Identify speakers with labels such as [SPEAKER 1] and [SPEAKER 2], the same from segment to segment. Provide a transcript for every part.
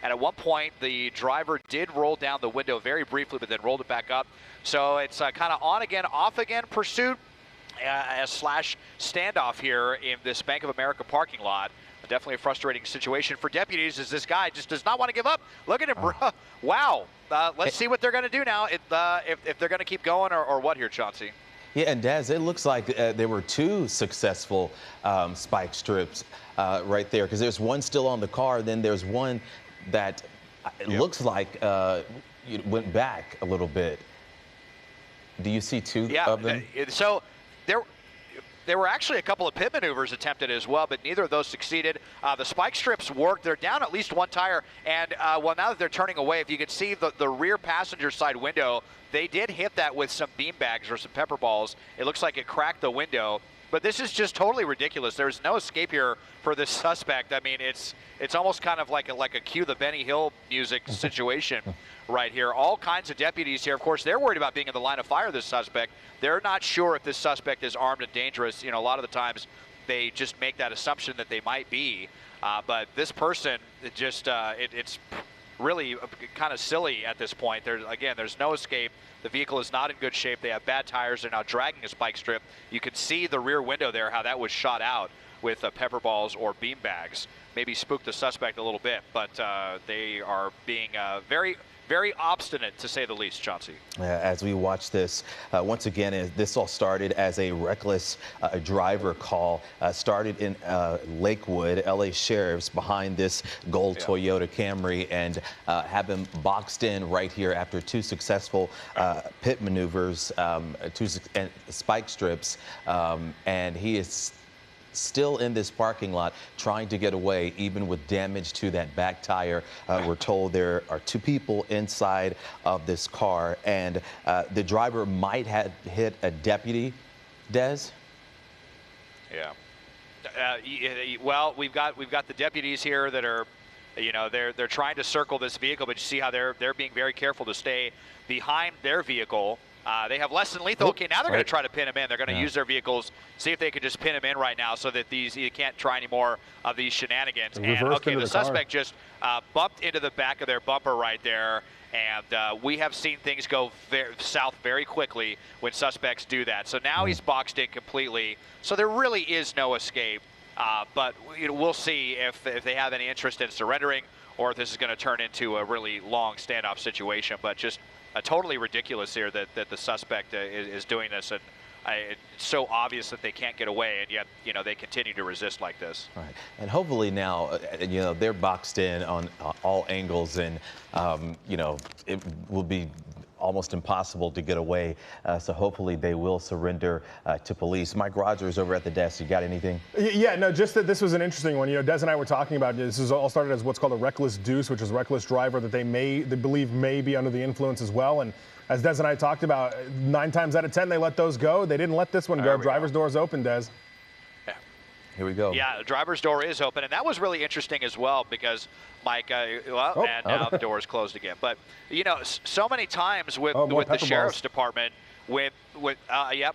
[SPEAKER 1] And at one point, the driver did roll down the window very briefly, but then rolled it back up. So it's kind of on again, off again pursuit slash standoff here in this Bank of America parking lot. Definitely a frustrating situation for deputies, as this guy just does not want to give up. Look at him. Oh. Wow. Let's see what they're going to do now, if they're going to keep going or what here, Chauncey.
[SPEAKER 2] Yeah, and Daz, it looks like there were 2 successful spike strips right there, because there's one still on the car, then there's one that looks like went back a little bit. Do you see 2 of them?
[SPEAKER 1] So there were actually a couple of pit maneuvers attempted as well, but neither of those succeeded. The spike strips worked. They're down at least one tire, and well, now that they're turning away, if you can see the rear passenger side window, they did hit that with some bean bags or some pepper balls. It looks like it cracked the window, but this is just totally ridiculous. There's no escape here for this suspect. I mean, it's almost kind of like a cue the Benny Hill music situation right here. All kinds of deputies here. Of course, they're worried about being in the line of fire of this suspect. They're not sure if this suspect is armed and dangerous. You know, a lot of the times they just make that assumption that they might be. But this person, it's really kind of silly at this point. There's no escape. The vehicle is not in good shape. They have bad tires. They're now dragging a spike strip. You can see the rear window there, how that was shot out with pepper balls or bean bags. Maybe spooked the suspect a little bit, but they are being very, very obstinate, to say the least, Chauncey.
[SPEAKER 2] As we watch this, once again, this all started as a reckless driver call. Started in Lakewood. LA sheriffs behind this gold Toyota Camry and have him boxed in right here after 2 successful pit maneuvers, 2 spike strips, and he is still in this parking lot trying to get away, even with damage to that back tire. We're told there are 2 people inside of this car, and the driver might have hit a deputy. Des?
[SPEAKER 1] Yeah. Well, we've got the deputies here that are, they're trying to circle this vehicle, but you see how they're being very careful to stay behind their vehicle. They have less than lethal. Okay, now they're going to try to pin him in. They're going to use their vehicles, see if they can just pin him in right now, so that you can't try any more of these shenanigans. And okay, the suspect just bumped into the back of their bumper right there, and we have seen things go south very quickly when suspects do that. So now he's boxed in completely. So there really is no escape. But we'll see if they have any interest in surrendering, or if this is going to turn into a really long standoff situation. But just totally ridiculous here that the suspect is doing this, and it's so obvious that they can't get away, and yet they continue to resist like this.
[SPEAKER 2] Right, and hopefully now they're boxed in on all angles, and it will be almost impossible to get away. So hopefully they will surrender to police. Mike Rogers over at the desk. You got anything?
[SPEAKER 3] Yeah, no, just that this was an interesting one. Des and I were talking about this. Is all started as what's called a reckless deuce, which is reckless driver that they believe may be under the influence as well. And as Des and I talked about, 9 times out of 10 they let those go. They didn't let this one go. Driver's door's open, Des.
[SPEAKER 2] Here we go.
[SPEAKER 1] Yeah, the driver's door is open, and that was really interesting as well, because Mike, and now the door is closed again. But so many times with the sheriff's department, with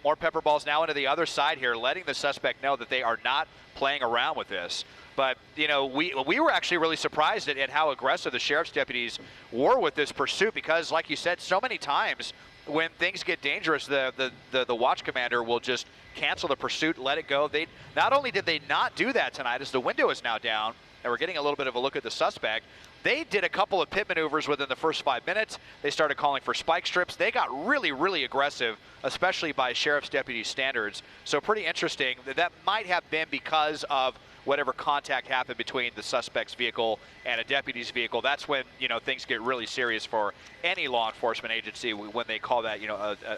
[SPEAKER 1] more pepper balls now into the other side here, letting the suspect know that they are not playing around with this. But we were actually really surprised at how aggressive the sheriff's deputies were with this pursuit, because, like you said, so many times when things get dangerous, the watch commander will just cancel the pursuit, let it go. Not only did they not do that tonight, as the window is now down, and we're getting a little bit of a look at the suspect, they did a couple of pit maneuvers within the first 5 minutes. They started calling for spike strips. They got really, really aggressive, especially by sheriff's deputy standards. So pretty interesting. That might have been because of whatever contact happened between the suspect's vehicle and a deputy's vehicle. That's when things get really serious for any law enforcement agency, when they call that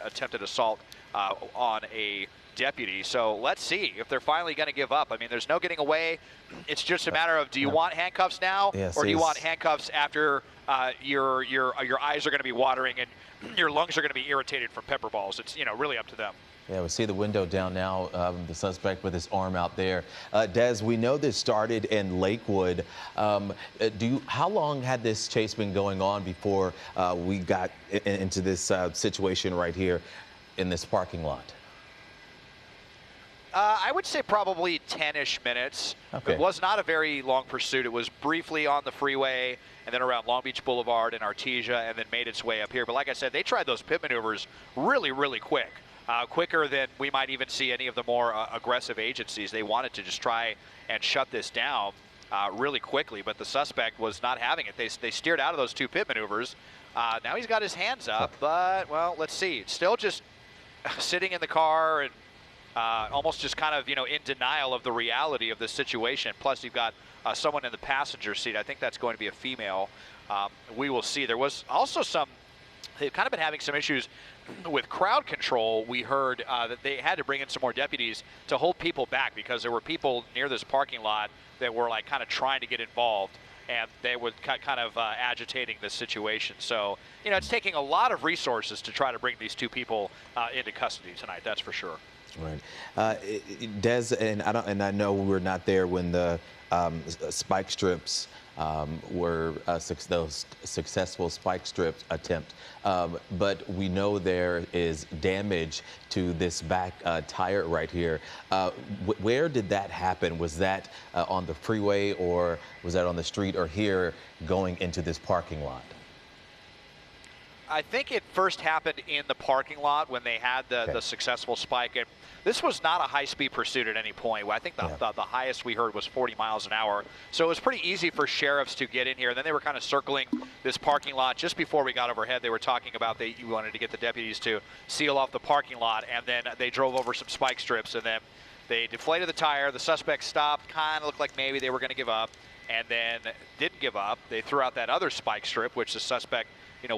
[SPEAKER 1] attempted assault on a deputy. So let's see if they're finally going to give up. I mean, there's no getting away. It's just a matter of, do you want handcuffs now, or do you want handcuffs after your eyes are going to be watering and your lungs are going to be irritated from pepper balls? It's really up to them.
[SPEAKER 2] Yeah, we see the window down now, the suspect with his arm out there. Des, we know this started in Lakewood. How long had this chase been going on before we got into this situation right here in this parking lot?
[SPEAKER 1] I would say probably 10-ish minutes.
[SPEAKER 2] Okay.
[SPEAKER 1] It was not a very long pursuit. It was briefly on the freeway and then around Long Beach Boulevard and Artesia and then made its way up here. But like I said, they tried those pit maneuvers really, really quick. Quicker than we might even see any of the more aggressive agencies. They wanted to just try and shut this down really quickly, but the suspect was not having it. They steered out of those 2 pit maneuvers. Now he's got his hands up, but, well, let's see. Still just sitting in the car and almost just kind of, in denial of the reality of this situation. Plus, you've got someone in the passenger seat. I think that's going to be a female. We will see. There was also they've kind of been having some issues with crowd control. We heard that they had to bring in some more deputies to hold people back because there were people near this parking lot that were like kind of trying to get involved, and they were kind of agitating the situation. So, it's taking a lot of resources to try to bring these 2 people into custody tonight. That's for sure.
[SPEAKER 2] Right. Des, and I know we were not there when the spike strips were those successful spike strip attempt, but we know there is damage to this back tire right here. Where did that happen? Was that on the freeway, or was that on the street, or here going into this parking lot?
[SPEAKER 1] I think it first happened in the parking lot when they had the successful spike. And this was not a high-speed pursuit at any point. I think the highest we heard was 40 miles an hour. So it was pretty easy for sheriffs to get in here. And then they were kind of circling this parking lot. Just before we got overhead, they were talking about they wanted to get the deputies to seal off the parking lot. And then they drove over some spike strips. And then they deflated the tire. The suspect stopped. Kind of looked like maybe they were going to give up. And then didn't give up. They threw out that other spike strip, which the suspect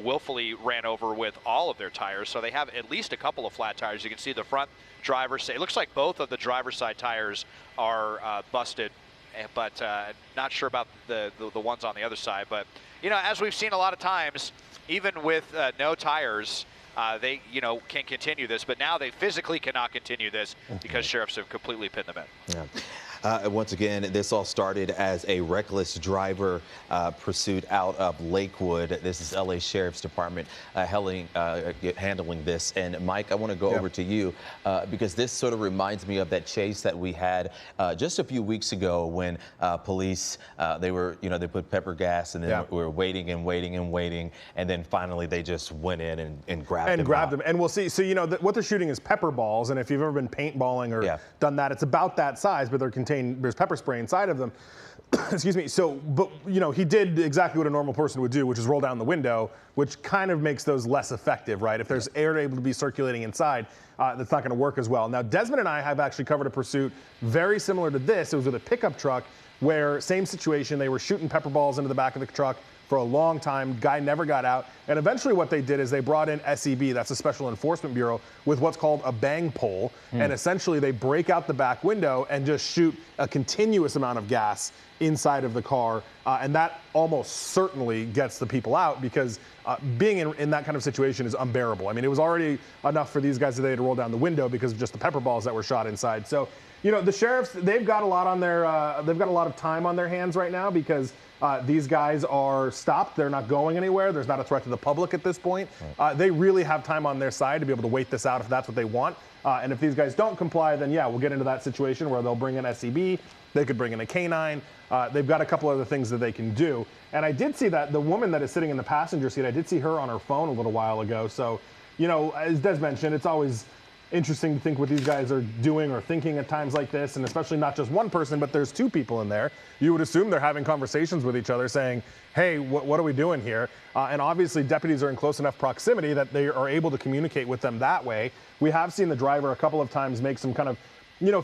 [SPEAKER 1] willfully ran over with all of their tires. So they have at least a couple of flat tires. You can see the front driver's side. It looks like both of the driver's side tires are busted, but not sure about the ones on the other side. But, as we've seen a lot of times, even with no tires, they, can continue this. But now they physically cannot continue this because sheriffs have completely pinned them in.
[SPEAKER 2] Yeah. Once again, this all started as a reckless driver pursuit out of Lakewood. This is LA Sheriff's Department handling this. And Mike, I want to go over to you because this sort of reminds me of that chase that we had just a few weeks ago when police, they put pepper gas and then we were waiting and waiting and waiting. And then finally they just went in and grabbed them.
[SPEAKER 3] And we'll see. So, what they're shooting is pepper balls. And if you've ever been paintballing or done that, it's about that size, but there's pepper spray inside of them. Excuse me. So, but he did exactly what a normal person would do, which is roll down the window, which kind of makes those less effective, right? If there's air able to be circulating inside, that's not going to work as well. Now, Desmond and I have actually covered a pursuit very similar to this. It was with a pickup truck where same situation. They were shooting pepper balls into the back of the truck for a long time. Guy never got out. And eventually what they did is they brought in SEB, that's the Special Enforcement Bureau, with what's called a bang pole. And essentially they break out the back window and just shoot a continuous amount of gas inside of the car. And that almost certainly gets the people out because being in that kind of situation is unbearable. I mean, it was already enough for these guys today to roll down the window because of just the pepper balls that were shot inside. So, the sheriffs, they've got a lot on they've got a lot of time on their hands right now because these guys are stopped. They're not going anywhere. There's not a threat to the public at this point. They really have time on their side to be able to wait this out if that's what they want. And if these guys don't comply, then we'll get into that situation where they'll bring in SEB. They could bring in a canine. They've got a couple other things that they can do. And I did see that the woman that is sitting in the passenger seat, I did see her on her phone a little while ago. So, as Des mentioned, it's always interesting to think what these guys are doing or thinking at times like this, and especially not just one person, but there's 2 people in there. You would assume they're having conversations with each other saying, hey, what are we doing here? And obviously deputies are in close enough proximity that they are able to communicate with them that way. We have seen the driver a couple of times make some kind of,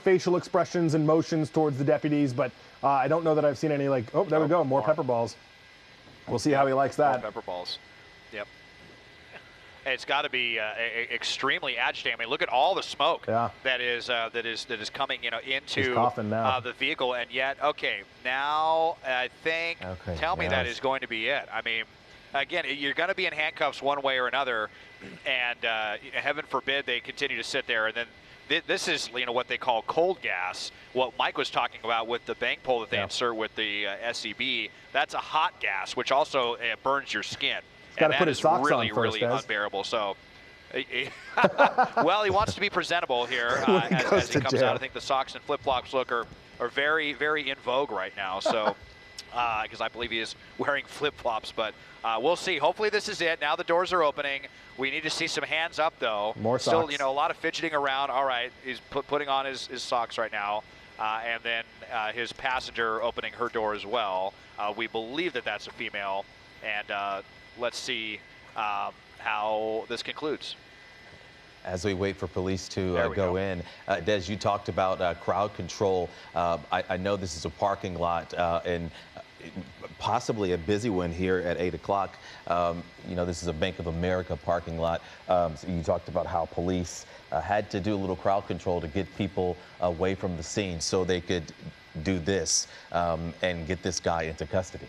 [SPEAKER 3] facial expressions and motions towards the deputies, but I don't know that I've seen any oh, there we go, more pepper balls. We'll see how he likes that.
[SPEAKER 1] More pepper balls. Yep. It's got to be extremely agitating. I mean, look at all the smoke that is coming, into the vehicle, and yet, now I think, tell me that is going to be it. I mean, again, you're going to be in handcuffs one way or another, and heaven forbid they continue to sit there, and then this is, what they call cold gas. What Mike was talking about with the bang pole that they insert with the SEB, that's a hot gas, which also burns your skin.
[SPEAKER 3] Got to put his socks
[SPEAKER 1] really,
[SPEAKER 3] on first,
[SPEAKER 1] really unbearable. So, Well, he wants to be presentable here as he comes out. I think the socks and flip-flops look are very, very in vogue right now. So, because I believe he is wearing flip-flops, but we'll see. Hopefully this is it. Now the doors are opening. We need to see some hands up, though.
[SPEAKER 3] More socks.
[SPEAKER 1] Still, a lot of fidgeting around. All right, he's putting on his socks right now. And then his passenger opening her door as well. We believe that that's a female. And let's see how this concludes.
[SPEAKER 2] As we wait for police to go in, Des, you talked about crowd control. I know this is a parking lot and possibly a busy one here at 8 o'clock. This is a Bank of America parking lot. So you talked about how police had to do a little crowd control to get people away from the scene so they could do this and get this guy into custody.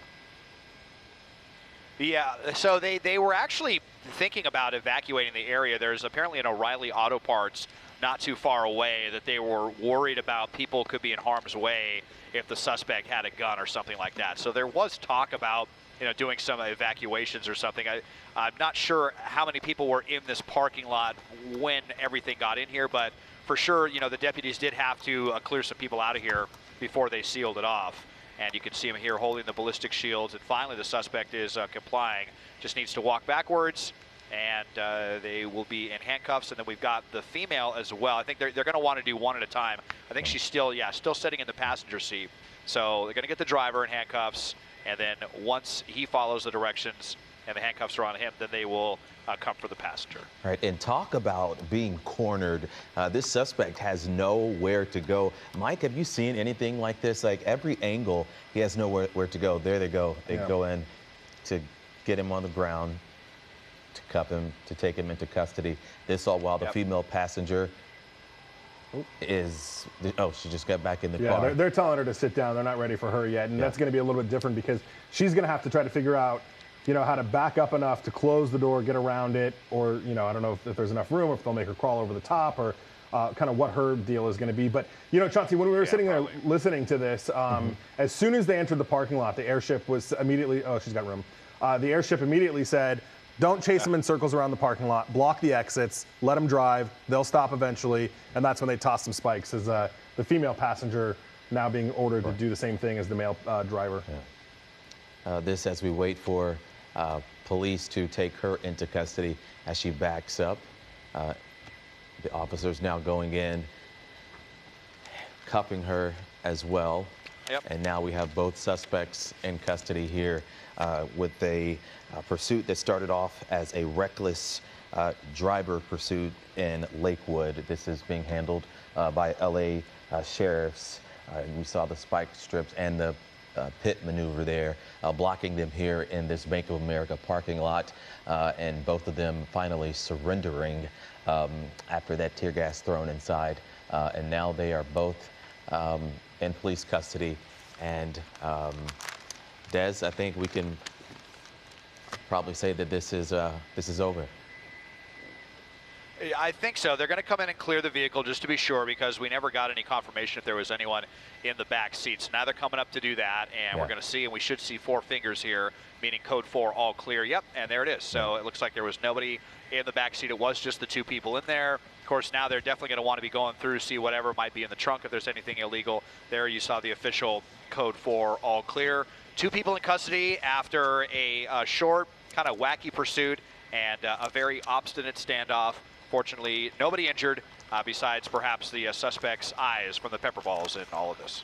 [SPEAKER 1] Yeah, so they were actually thinking about evacuating the area. There's apparently an O'Reilly Auto Parts not too far away that they were worried about people could be in harm's way if the suspect had a gun or something like that. So there was talk about doing some evacuations or something. I'm not sure how many people were in this parking lot when everything got in here, but for sure, the deputies did have to clear some people out of here before they sealed it off. And you can see him here holding the ballistic shields. And finally, the suspect is complying. Just needs to walk backwards, and they will be in handcuffs. And then we've got the female as well. I think they're going to want to do one at a time. I think she's still sitting in the passenger seat. So they're going to get the driver in handcuffs, and then once he follows the directions and the handcuffs are on him, then they will come for the passenger.
[SPEAKER 2] All right, and talk about being cornered. This suspect has nowhere to go. Mike, have you seen anything like this? Like every angle, he has nowhere to go. There they go. They go in to get him on the ground, to cuff him, to take him into custody. This all while the female passenger is, she just got back in the car.
[SPEAKER 3] Yeah, they're telling her to sit down. They're not ready for her yet. And that's going to be a little bit different because she's going to have to try to figure out how to back up enough to close the door, get around it, or, I don't know if there's enough room, or if they'll make her crawl over the top, or kind of what her deal is going to be. But, Chauncey, when we were sitting there listening to this, as soon as they entered the parking lot, the airship was immediately, she's got room. The airship immediately said, don't chase them in circles around the parking lot, block the exits, let them drive, they'll stop eventually, and that's when they tossed some spikes, as the female passenger now being ordered to do the same thing as the male driver.
[SPEAKER 2] This as we wait for police to take her into custody as she backs up. The officers now going in, cuffing her as well. And now we have both suspects in custody here with a pursuit that started off as a reckless driver pursuit in Lakewood. This is being handled by LA sheriffs. We saw the spike strips and the pit maneuver there, blocking them here in this Bank of America parking lot, and both of them finally surrendering after that tear gas thrown inside. And now they are both in police custody. And Des, I think we can probably say that this is over.
[SPEAKER 1] I think so. They're going to come in and clear the vehicle just to be sure, because we never got any confirmation if there was anyone in the back seats. Now they're coming up to do that, and we're going to see, and we should see 4 fingers here, meaning code 4, all clear. Yep, and there it is. So it looks like there was nobody in the back seat. It was just the 2 people in there. Of course, now they're definitely going to want to be going through, see whatever might be in the trunk, if there's anything illegal. There you saw the official code 4, all clear. 2 people in custody after a short, kind of wacky pursuit and a very obstinate standoff. Fortunately, nobody injured besides perhaps the suspect's eyes from the pepper balls in all of this.